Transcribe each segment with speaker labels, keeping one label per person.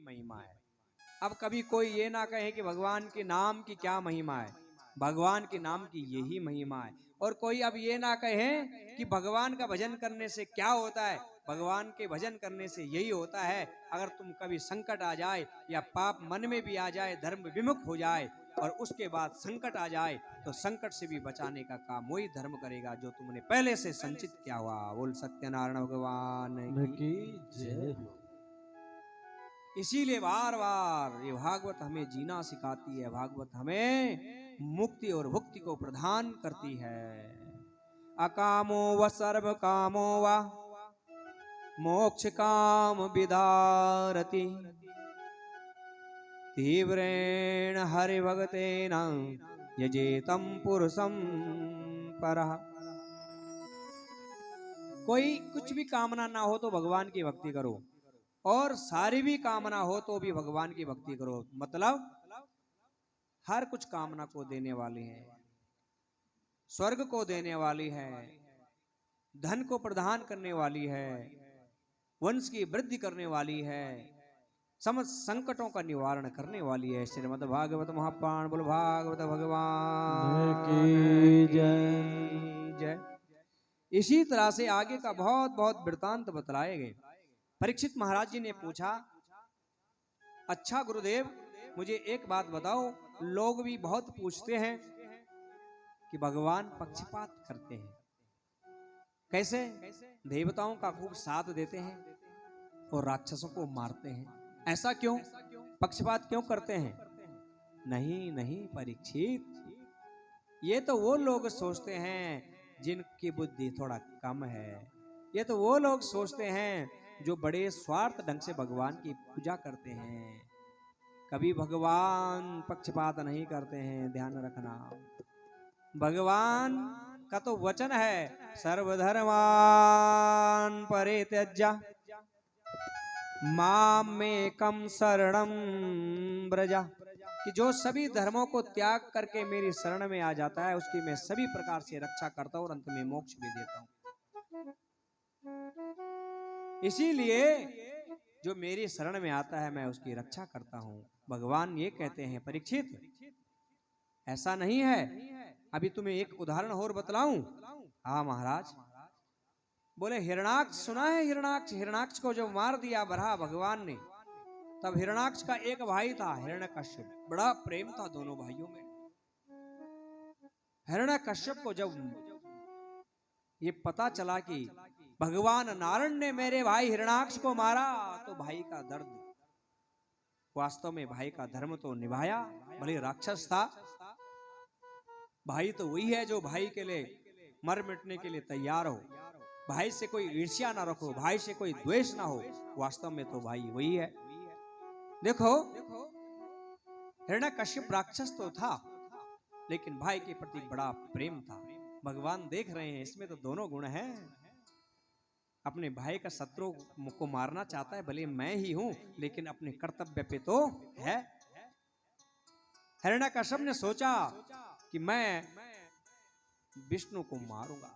Speaker 1: महिमा है। अब कभी कोई ये ना कहे कि भगवान के नाम की क्या महिमा है, भगवान के नाम की यही महिमा है। और कोई अब ये ना कहे कि भगवान का भजन करने से क्या होता है, भगवान के भजन करने से यही होता है, अगर तुम कभी संकट आ जाए या पाप मन में भी आ जाए, धर्म विमुख हो जाए और उसके बाद संकट आ जाए, तो संकट से भी बचाने का काम वही धर्म करेगा जो तुमने पहले से संचित किया हुआ। बोल सत्यनारायण भगवान की जय। इसीलिए बार बार ये भागवत हमें जीना सिखाती है, भागवत हमें मुक्ति और भुक्ति को प्रदान करती है। अकामो व सर्व कामो व मोक्ष काम विदारति तीव्रेण हरि भगतेन यजेतम पुरुषम परः। कोई कुछ भी कामना ना हो तो भगवान की भक्ति करो, और सारी भी कामना हो तो भी भगवान की भक्ति करो। मतलब हर कुछ कामना को देने वाली है, स्वर्ग को देने वाली है, धन को प्रदान करने वाली है, वंश की वृद्धि करने वाली है, समस्त संकटों का निवारण करने वाली है। श्रीमद् भागवत महापुराण। बोल भागवत भगवान की जय। इसी तरह से आगे का बहुत बहुत वृतांत बतलाए गए। परीक्षित महाराज जी ने पूछा, अच्छा गुरुदेव मुझे एक बात बताओ, लोग भी बहुत पूछते हैं कि भगवान पक्षपात करते हैं, कैसे? देवताओं का खूब साथ देते हैं और राक्षसों को मारते हैं, ऐसा क्यों? पक्षपात क्यों करते हैं? नहीं नहीं परीक्षित, ये तो वो लोग सोचते हैं जिनकी बुद्धि थोड़ा कम है। ये तो वो लोग सोचते हैं जो बड़े स्वार्थ ढंग से भगवान की पूजा करते हैं। कभी भगवान पक्षपात नहीं करते हैं, ध्यान रखना। भगवान का तो वचन है, सर्वधर्मान परित्यज्य मामेकं शरणं व्रज, कि जो सभी धर्मों को त्याग करके मेरी शरण में आ जाता है उसकी मैं सभी प्रकार से रक्षा करता हूं और अंत में मोक्ष भी देता हूं। इसीलिए जो मेरी शरण में आता है मैं उसकी रक्षा करता हूं। भगवान ये कहते हैं, परीक्षित ऐसा नहीं है। अभी तुम्हें एक उदाहरण और बतलाऊं। हाँ महाराज। बोले हिरणाक्ष सुना है? हिरणाक्ष, हिरणाक्ष को जब मार दिया बरहा भगवान ने, तब हिरणाक्ष का एक भाई था हिरण्यकश्यप, बड़ा प्रेम था दोनों भाइयों में। हिरण्यकश्यप को जब ये पता चला कि भगवान नारायण ने मेरे भाई हिरणाक्ष को मारा, तो भाई का दर्द, वास्तव में भाई का धर्म तो निभाया, भले राक्षस था, भाई तो वही है जो भाई के लिए मर मिटने के लिए तैयार हो, भाई से कोई ईर्ष्या ना रखो, भाई से कोई द्वेष ना हो, वास्तव में तो भाई वही है। देखो हिरण्यकश्यप राक्षस तो था, लेकिन भाई के प्रति बड़ा प्रेम था। भगवान देख रहे हैं इसमें तो दोनों गुण हैं। अपने भाई का शत्रु को मारना चाहता है, भले मैं ही हूं, लेकिन अपने कर्तव्य पे तो है। हिरण्यकश्यप ने सोचा कि मैं विष्णु को मारूंगा।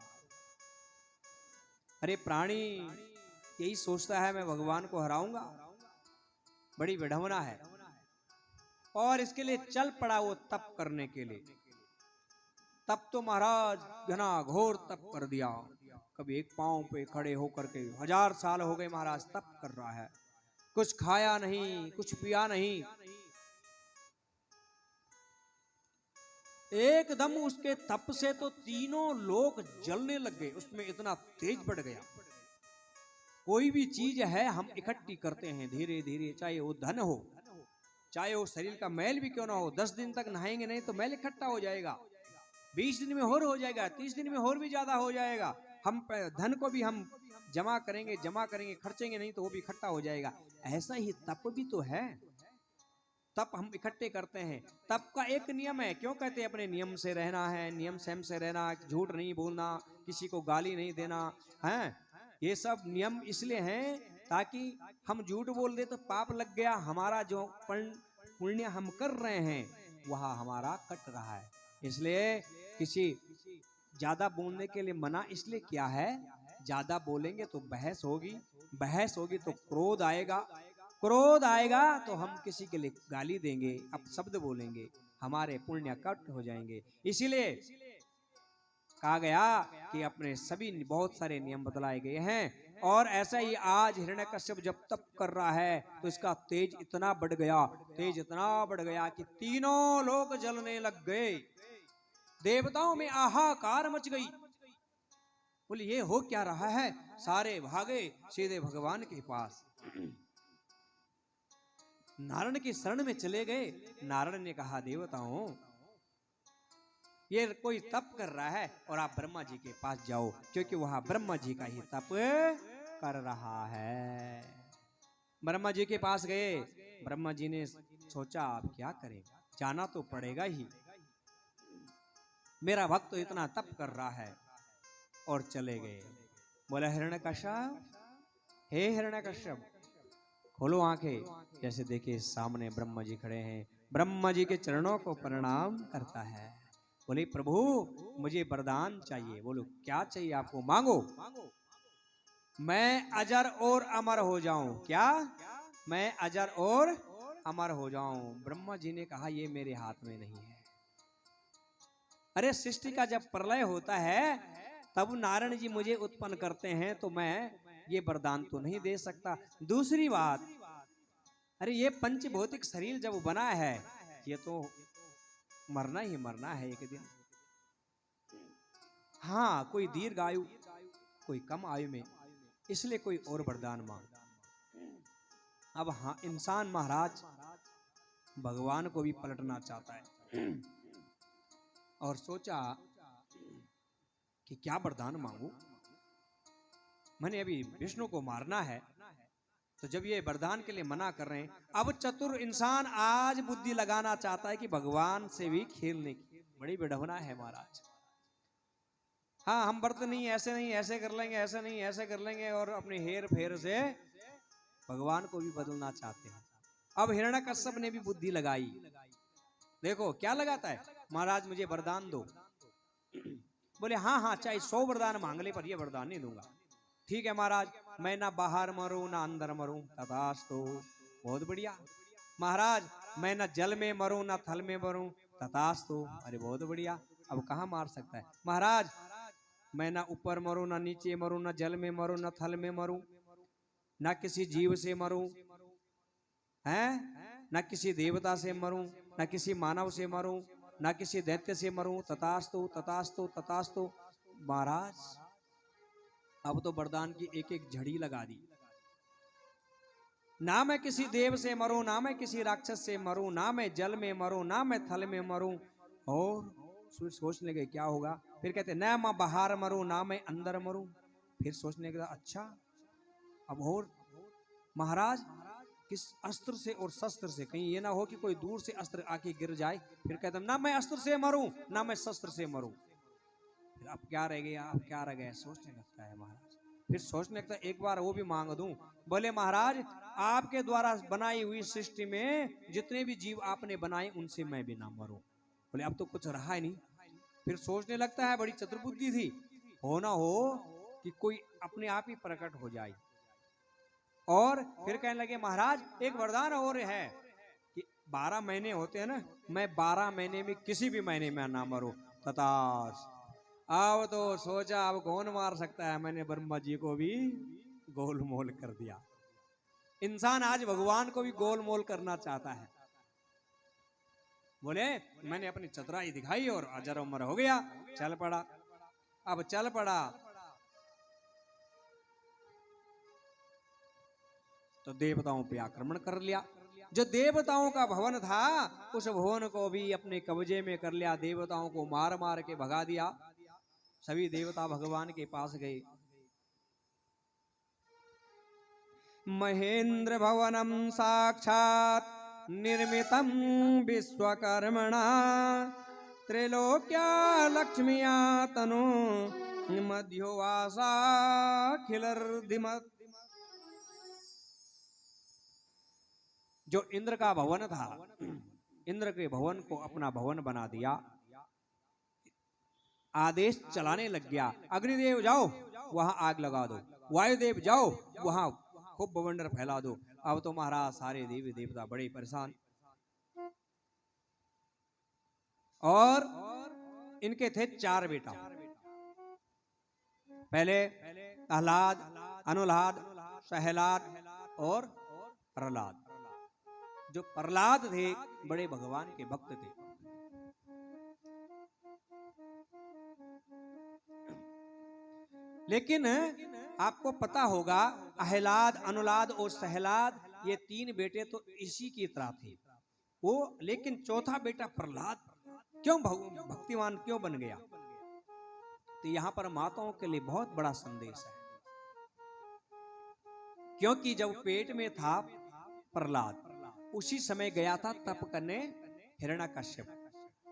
Speaker 1: अरे प्राणी यही सोचता है मैं भगवान को हराऊंगा, बड़ी विडंबना है। और इसके लिए चल पड़ा वो तप करने के लिए। तप तो महाराज घना घोर तप कर दिया। कभी एक पांव पे खड़े होकर के 1000 साल हो गए महाराज तप कर रहा है, कुछ खाया नहीं, कुछ पिया नहीं। एकदम उसके तप से तो तीनों लोग जलने लग गए, उसमें इतना तेज बढ़ गया। कोई भी चीज है हम इकट्ठी करते हैं धीरे धीरे, चाहे वो धन हो, चाहे वो शरीर का मैल भी क्यों ना हो। 10 दिन तक नहाएंगे नहीं तो मैल इकट्ठा हो जाएगा, 20 दिन में और हो जाएगा, 30 दिन में और भी ज्यादा हो जाएगा। हम धन को भी हम जमा करेंगे खर्चेंगे नहीं तो वो भी इकट्ठा हो जाएगा। ऐसा ही तप भी तो है, तप हम इकट्ठे करते हैं। तप का एक नियम है, क्यों कहते हैं अपने नियम से रहना है, नियम संयम से रहना, झूठ नहीं बोलना, किसी को गाली नहीं देना है। ये सब नियम इसलिए हैं ताकि हम झूठ बोल दे तो पाप लग गया, हमारा जो पुण्य हम कर रहे हैं वह हमारा कट रहा है। इसलिए किसी ज्यादा बोलने के लिए मना इसलिए किया है, ज्यादा बोलेंगे तो बहस होगी, बहस होगी तो क्रोध आएगा, क्रोध आएगा तो हम किसी के लिए गाली देंगे, अपशब्द बोलेंगे, हमारे पुण्य कट हो जाएंगे। इसीलिए कहा गया कि अपने सभी बहुत सारे नियम बदलाए गए हैं। और ऐसा ही आज हिरण्यकश्यप जब तप कर रहा है तो इसका तेज इतना बढ़ गया, तेज इतना बढ़ गया कि तीनों लोग जलने लग गए। देवताओं में आहाकार मच गई। बोले ये हो क्या रहा है? सारे भागे सीधे भगवान के पास, नारायण की शरण में चले गए। नारायण ने कहा देवताओं, ये कोई तप कर रहा है और आप ब्रह्मा जी के पास जाओ, क्योंकि वहां ब्रह्मा जी का ही तप कर रहा है। ब्रह्मा जी के पास गए। ब्रह्मा जी ने सोचा अब क्या करें, जाना तो पड़ेगा ही, मेरा भक्त तो इतना तप कर रहा है। और चले गए। बोला हिरण्यकश्यप, हे हिरण्यकश्यप खोलो आंखें। जैसे देखिए सामने ब्रह्मा जी खड़े हैं, ब्रह्मा जी के चरणों को प्रणाम करता है। बोले प्रभु मुझे वरदान चाहिए। बोलो क्या चाहिए आपको, मांगो। मैं अजर और अमर हो जाऊं। क्या? मैं अजर और अमर हो जाऊं। ब्रह्मा जी ने कहा ये मेरे हाथ में नहीं है। अरे सृष्टि का जब प्रलय होता है तब नारायण जी मुझे उत्पन्न करते हैं, तो मैं ये वरदान तो नहीं दे सकता। दूसरी बात, अरे ये पंचभौतिक शरीर जब बना है ये तो मरना ही मरना है एक दिन। हाँ कोई दीर्घ आयु, कोई कम आयु में, इसलिए कोई और वरदान मांग। अब हाँ इंसान महाराज भगवान को भी पलटना चाहता है और सोचा कि क्या वरदान मांगू। मैंने अभी विष्णु को मारना है, तो जब ये वरदान के लिए मना कर रहे हैं, अब चतुर इंसान आज बुद्धि लगाना चाहता है कि भगवान से भी खेलने की। बड़ी विडंबना है महाराज। हाँ हम व्रत नहीं, ऐसे नहीं, ऐसे कर लेंगे, ऐसे नहीं, ऐसे कर लेंगे, और अपने हेर फेर से भगवान को भी बदलना चाहते हैं। अब हिरण्यकश्यप ने भी बुद्धि लगाई। देखो क्या लगाता है, महाराज मुझे वरदान दो। बोले हाँ हाँ चाहे 100 वरदान मांग ले पर ये वरदान नहीं दूंगा। ठीक है महाराज, मैं ना बाहर मरूं ना अंदर मरूं, तथास्तु। बहुत बढ़िया। महाराज मैं ना जल में मरूं ना थल में मरूं, तथास्तु। अरे बहुत बढ़िया, अब कहाँ मार सकता है। महाराज मैं ना ऊपर मरूं ना नीचे मरूं, ना जल में मरूं ना थल में मरूं, ना किसी जीव से मरूं, हैं ना किसी देवता से मरूं, ना किसी मानव से मरूं, ना किसी दैत्य से मरूं, तथास्तु तथास्तु तथास्तु। महाराज अब तो वरदान की एक एक झड़ी लगा दी। ना मैं किसी देव से मरूं, ना मैं किसी राक्षस से मरूं, ना मैं जल में मरूं, ना मैं थल में मरूं। और सोचने के क्या होगा, फिर कहते ना मैं बाहर मरूं ना मैं अंदर मरूं। फिर सोचने के अच्छा अब और महाराज किस अस्त्र से और शस्त्र से, कहीं ये ना हो कि कोई दूर से अस्त्र आके गिर जाए। फिर कहते ना मैं अस्त्र से मरूं ना मैं शस्त्र से मरूं। फिर अब क्या रह गया, अब क्या रह गया, सोचने लगता है महाराज। फिर सोचने लगता है एक बार वो भी मांग दूं। बोले महाराज आपके द्वारा बनाई हुई सृष्टि में जितने भी जीव आपने बनाए उनसे मैं भी ना मरूं। बोले अब तो कुछ रहा ही नहीं। फिर सोचने लगता है, बड़ी चतुर्बुद्धि थी, हो ना हो कि कोई अपने आप ही प्रकट हो जाए। और फिर कहने लगे महाराज एक वरदान और है कि 12 महीने होते हैं ना, मैं 12 महीने में किसी भी महीने में ना मरूं, तथास्तु। अब तो सोचा अब कौन मार सकता है, मैंने ब्रह्मा जी को भी गोलमोल कर दिया। इंसान आज भगवान को भी गोलमोल करना चाहता है। बोले मैंने अपनी चतुराई दिखाई और अजर उमर हो गया, चल पड़ा। अब चल पड़ा तो देवताओं पे आक्रमण कर लिया। जो देवताओं का भवन था उस भवन को भी अपने कब्जे में कर लिया, देवताओं को मार मार के भगा दिया। सभी देवता भगवान के पास गए। महेंद्र भवनम साक्षात निर्मितम विश्वकर्मणा, त्रैलोक्या लक्ष्मिया तनु मध्योवासाखिलर्धिमत्। जो इंद्र का भवन था, इंद्र के भवन को अपना भवन बना दिया, आदेश चलाने लग गया। अग्निदेव जाओ वहां आग लगा दो, वायुदेव जाओ वहां खूब बवंडर फैला दो, अब तो महाराज सारे देवी देवता बड़े परेशान। और इनके थे 4 बेटा। पहले आह्लाद, अनुलाद, सहलाद और प्रहलाद। जो प्रहलाद थे बड़े भगवान के भक्त थे। लेकिन आपको पता होगा आह्लाद, अनुलाद और सहलाद ये 3 बेटे तो इसी की तरह थे वो, लेकिन चौथा बेटा प्रहलाद क्यों भक्तिमान क्यों बन गया? तो यहां पर माताओं के लिए बहुत बड़ा संदेश है। क्योंकि जब पेट में था प्रहलाद, उसी समय गया था तप करने हिरण्यकश्यप।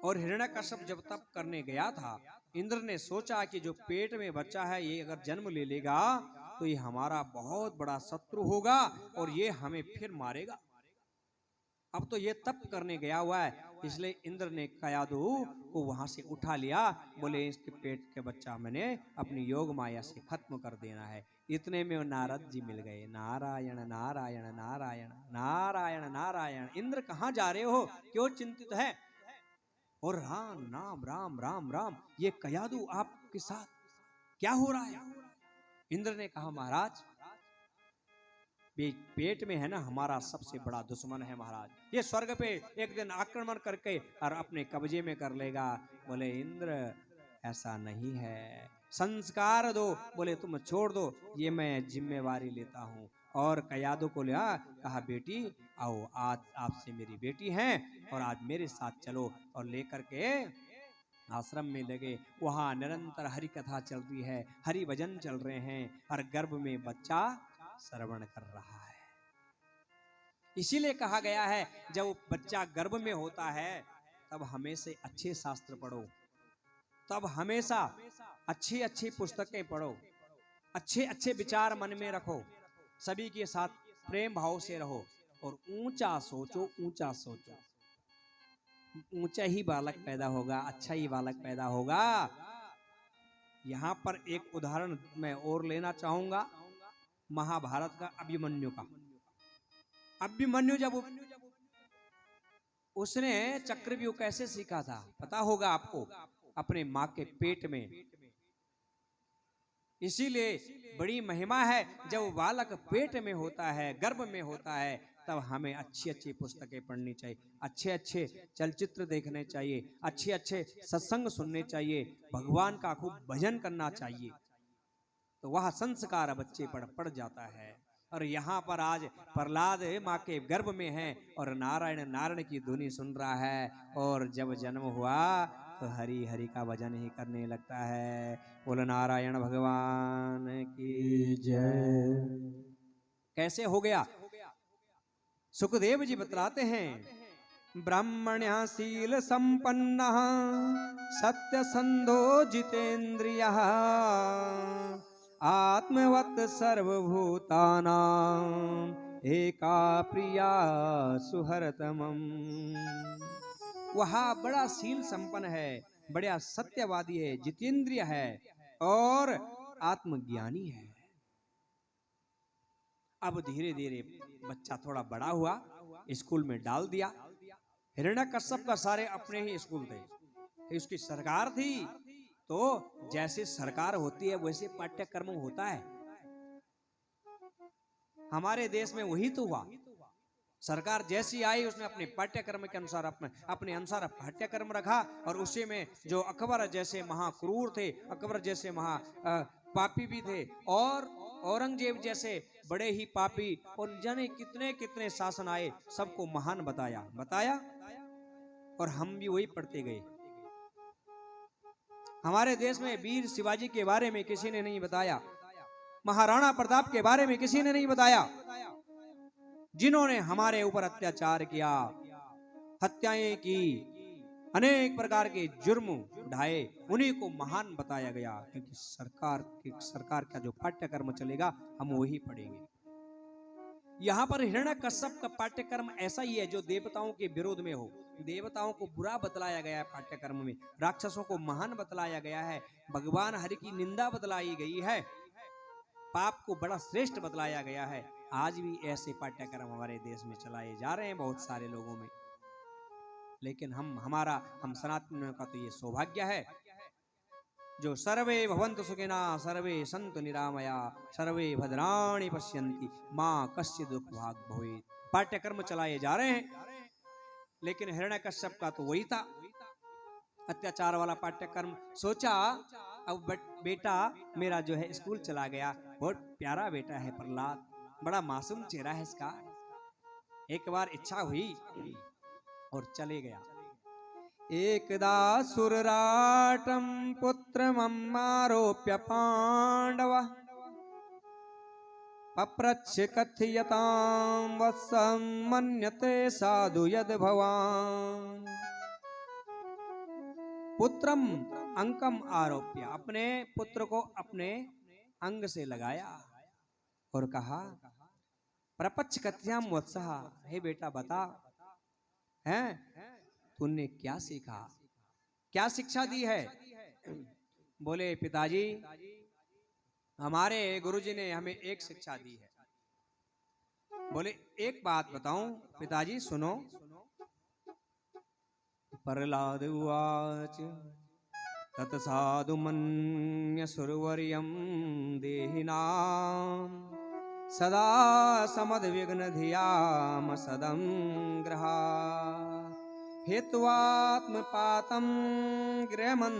Speaker 1: और हिरण्यकश्यप जब तप करने गया था, इंद्र ने सोचा कि जो पेट में बच्चा है ये अगर जन्म ले लेगा तो ये हमारा बहुत बड़ा शत्रु होगा और ये हमें फिर मारेगा। अब तो ये तप करने गया हुआ है, इसलिए इंद्र ने कयादु को वहां से उठा लिया। बोले इसके पेट के बच्चा मैंने अपनी योग माया से खत्म कर देना है। इतने में नारद जी मिल गए। नारायण नारायण नारायण नारायण नारायण। इंद्र कहाँ जा रहे हो, क्यों चिंतित है? और राम नाम राम राम राम, ये कयादु आपके साथ क्या हो रहा है? इंद्र ने कहा महाराज पेट में है ना हमारा सबसे बड़ा दुश्मन है महाराज, ये स्वर्ग पे एक दिन आक्रमण करके और अपने कब्जे में कर लेगा। बोले इंद्र ऐसा नहीं है, संस्कार दो। बोले तुम छोड़ दो, ये मैं जिम्मेवारी लेता हूँ। और कयादु को लिया, कहा बेटी आओ आज आपसे मेरी बेटी हैं और आज मेरे साथ चलो। और लेकर के आश्रम में लगे। वहां निरंतर हरि कथा चल रही है, हरि भजन चल रहे हैं और गर्भ में बच्चा श्रवण कर रहा है। इसीलिए कहा गया है जब बच्चा गर्भ में होता है तब हमेशा अच्छे शास्त्र पढ़ो, तब हमेशा अच्छी अच्छी पुस्तकें पढ़ो, अच्छे अच्छे विचार मन में रखो, सभी के साथ प्रेम भाव से रहो और ऊंचा सोचो, ऊंचा सोचो। ऊंचा ही बालक पैदा होगा, अच्छा ही बालक पैदा होगा। यहां पर एक उदाहरण मैं और लेना चाहूंगा, महाभारत का अभिमन्यु का। अभिमन्यु जब उसने चक्रव्यूह कैसे सीखा था पता होगा आपको, अपने मां के पेट में। इसीलिए बड़ी महिमा है जब बालक पेट में होता है, गर्भ में होता है, तब हमें अच्छी अच्छी पुस्तकें पढ़नी चाहिए, अच्छे अच्छे चलचित्र देखने चाहिए, अच्छे अच्छे सत्संग सुनने चाहिए, भगवान का खूब भजन करना चाहिए। तो वह संस्कार बच्चे पढ़ जाता है। और यहाँ पर आज प्रहलाद माँ के गर्भ में है और नारायण नारायण की धुनी सुन रहा है। और जब जन्म हुआ तो हरि हरि का भजन ही करने लगता है। बोलो नारायण भगवान की जय। कैसे हो गया? सुखदेव जी बतलाते हैं, ब्राह्मण्य शील संपन्न सत्य संधो जितेन्द्रिय आत्मवत् सर्वभूतानां एका प्रिया सुहृतमम्। वह बड़ा शील संपन्न है, बड़ा सत्यवादी है, जितेंद्रिय है और आत्मज्ञानी है। अब धीरे धीरे बच्चा थोड़ा बड़ा हुआ, स्कूल में डाल दिया। हिरण्यकश्यप का सारे अपने ही स्कूल थे, उसकी सरकार थी, तो जैसे सरकार होती है वैसे पाठ्यक्रम होता है। हमारे देश में वही तो हुआ, सरकार जैसी आई उसने अपने पाठ्यक्रम के अनुसार अपने अनुसार पाठ्यक्रम रखा। और उसी में जो अकबर जैसे महाक्रूर थे, अकबर जैसे महा पापी भी थे, और औरंगजेब जैसे बड़े ही पापी, और जाने कितने कितने शासन आए, सबको महान बताया और हम भी वही पढ़ते गए। हमारे देश में वीर शिवाजी के बारे में किसी ने नहीं बताया, महाराणा प्रताप के बारे में किसी ने नहीं बताया, जिन्होंने हमारे ऊपर अत्याचार किया, हत्याएं की, अनेक प्रकार के जुर्म ढाए, उन्हीं को महान बताया गया। क्योंकि सरकार का जो पाठ्यक्रम चलेगा हम वही पढ़ेंगे। यहाँ पर हिरण्यकश्यप का पाठ्यक्रम ऐसा ही है जो देवताओं के विरोध में हो। देवताओं को बुरा बतलाया गया है पाठ्यक्रम में, राक्षसों को महान बतलाया गया है, भगवान हरि की निंदा बतलाई गई है, पाप को बड़ा श्रेष्ठ बतलाया गया है। आज भी ऐसे पाठ्यक्रम हमारे देश में चलाए जा रहे हैं बहुत सारे लोगों में। लेकिन हम सनातनियों का तो ये सौभाग्य है जो सर्वे भवन्तु सुखिना सर्वे सन्तु निरामया सर्वे भद्राणि पश्यन्ति मां कश्चित् दुःख भाग् भवेत्। पाठ्यक्रम चलाए जा रहे हैं, लेकिन हिरण्यकश्यप का तो वही था, अत्याचार वाला पाठ्यक्रम। सोचा अब बेटा मेरा जो है स्कूल चला गया, बहुत प्यारा बेटा है प्रहलाद, बड़ा मासूम चेहरा है इसका। एक बार इच्छा हुई और चले गया। एकदा सुरराटं पुत्रममारोप्य पांडव पप्रच्छ कथयतां वत्सं मन्यते साधु यद भवान्। पुत्रम अंकम आरोप्य, अपने पुत्र को अपने अंग से लगाया और कहा प्रपच्छ कथ्याम वत्सः, हे बेटा बता हैं तूने क्या सीखा, क्या शिक्षा दी है। बोले पिताजी हमारे गुरुजी ने हमें एक शिक्षा दी है। बोले एक बात बताऊं पिताजी, सुनो। प्रहलाद उवाच तत्साधु मन्य सुरवर्यं देहिनां सदा समद्विघ्न धियाम सदं ग्रहात् हेत्वात्मपातं गृहमन्दकूपं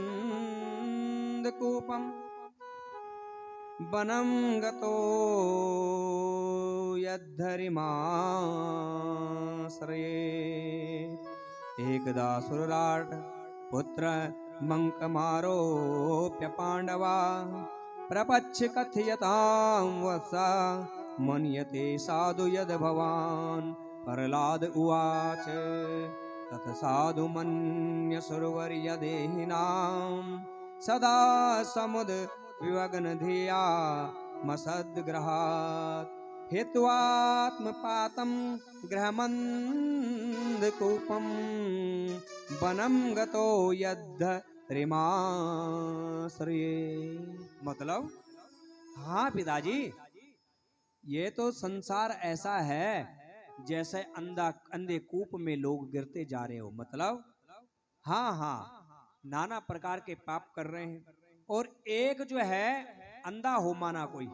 Speaker 1: वनं गतो यद्धरिमाश्रयेत्। एकदा सुरराट पुत्र मंकमारोप्य पांडवा प्रपच्छ कथयतां वत्सा मन्यते साधु यद भवान्। प्रहलाद उवाच तत् साधु मन्य सुरवर्य देहिनां सदा समुद विवग्न धिया मसद्ग्रहात् हेत्वात्मपातं गृहमन्दकूपं वनं गतो यद्धरिमाश्रयेत्। मतलब हाँ पिताजी, ये तो संसार ऐसा है जैसे अंधे कूप में लोग गिरते जा रहे हो। मतलब हाँ, नाना प्रकार के पाप कर रहे हैं, और एक जो है अंधा हो, माना कोई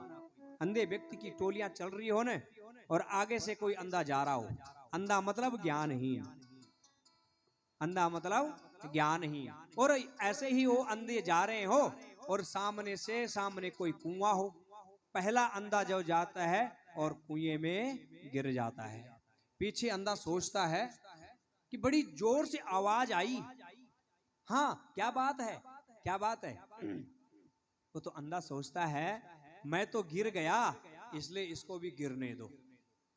Speaker 1: अंधे व्यक्ति की टोलियां चल रही हो न, और आगे से कोई अंधा जा रहा हो। अंधा मतलब ज्ञानहीन, अंधा मतलब ज्ञानहीन। और ऐसे ही वो अंधे जा रहे हो और सामने कोई कुआं हो। पहला अंधा जो जाता है और कुएं में गिर जाता है। पीछे अंधा सोचता है कि बड़ी जोर से आवाज आई, हाँ क्या बात है, क्या बात है। वो तो अंधा सोचता है मैं तो गिर गया, इसलिए इसको भी गिरने दो।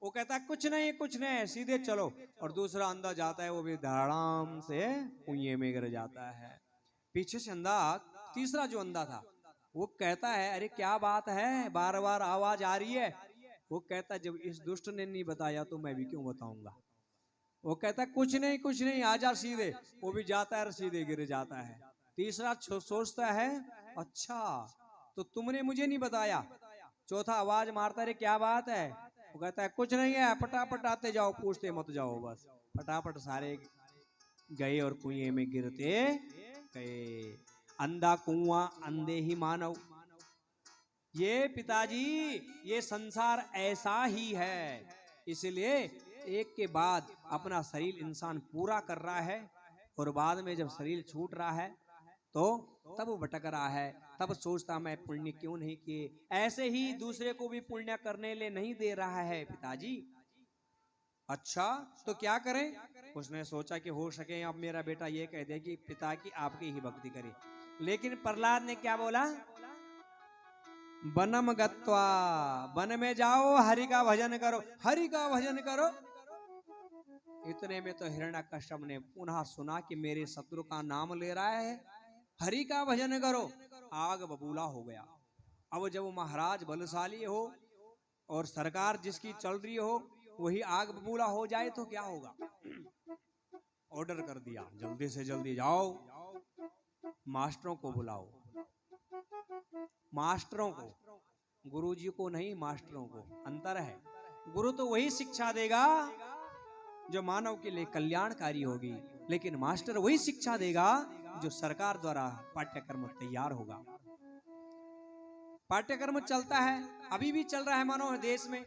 Speaker 1: वो कहता है कुछ नहीं सीधे चलो, और दूसरा अंधा जाता है, वो भी धड़ाम से कुएं में गिर जाता है। पीछे से अंधा, तीसरा जो अंधा था, वो कहता है अरे क्या बात है, बार बार आवाज आ रही है। वो कहता है जब इस दुष्ट ने नहीं बताया तो मैं भी क्यों बताऊंगा। वो कहता है कुछ नहीं आजा सीधे। वो भी जाता है और सीधे गिर जाता है। तीसरा सोचता है अच्छा तो तुमने मुझे नहीं बताया। चौथा आवाज मारता है क्या बात है। वो कहता है कुछ नहीं है, फटाफट आते जाओ, पूछते मत जाओ। बस फटाफट सारे गए और कुएं में गिरते गए। अंधा कुआं अंधे ही मानव। ये पिताजी ये संसार ऐसा ही है, इसलिए एक के बाद अपना शरीर इंसान पूरा कर रहा है, और बाद में जब शरीर छूट रहा है तो तब वो भटक रहा है। तब सोचता मैं पुण्य क्यों नहीं किए। ऐसे ही दूसरे को भी पुण्य करने ले नहीं दे रहा है पिताजी। अच्छा तो क्या करें। उसने सोचा कि हो सके अब मेरा बेटा ये कह दे कि पिता की आपकी ही भक्ति करे। लेकिन प्रहलाद ने क्या बोला, वनम गत्वा, वन में जाओ, हरि का भजन करो, हरि का भजन करो। इतने में तो हिरण्यकश्यप ने पुनः सुना कि मेरे शत्रु का नाम ले रहा है, हरि का भजन करो। आग बबूला हो गया। अब जब महाराज बलशाली हो और सरकार जिसकी चल रही हो वही आग बबूला हो जाए तो क्या होगा। ऑर्डर कर दिया जल्दी से जल्दी जाओ, मास्टरों को बुलाओ। मास्टरों को, गुरुजी को नहीं, मास्टरों को। अंतर है। गुरु तो वही शिक्षा देगा जो मानव के लिए कल्याणकारी होगी, लेकिन मास्टर वही शिक्षा देगा जो सरकार द्वारा पाठ्यक्रम तैयार होगा। पाठ्यक्रम चलता है, अभी भी चल रहा है मानो देश में,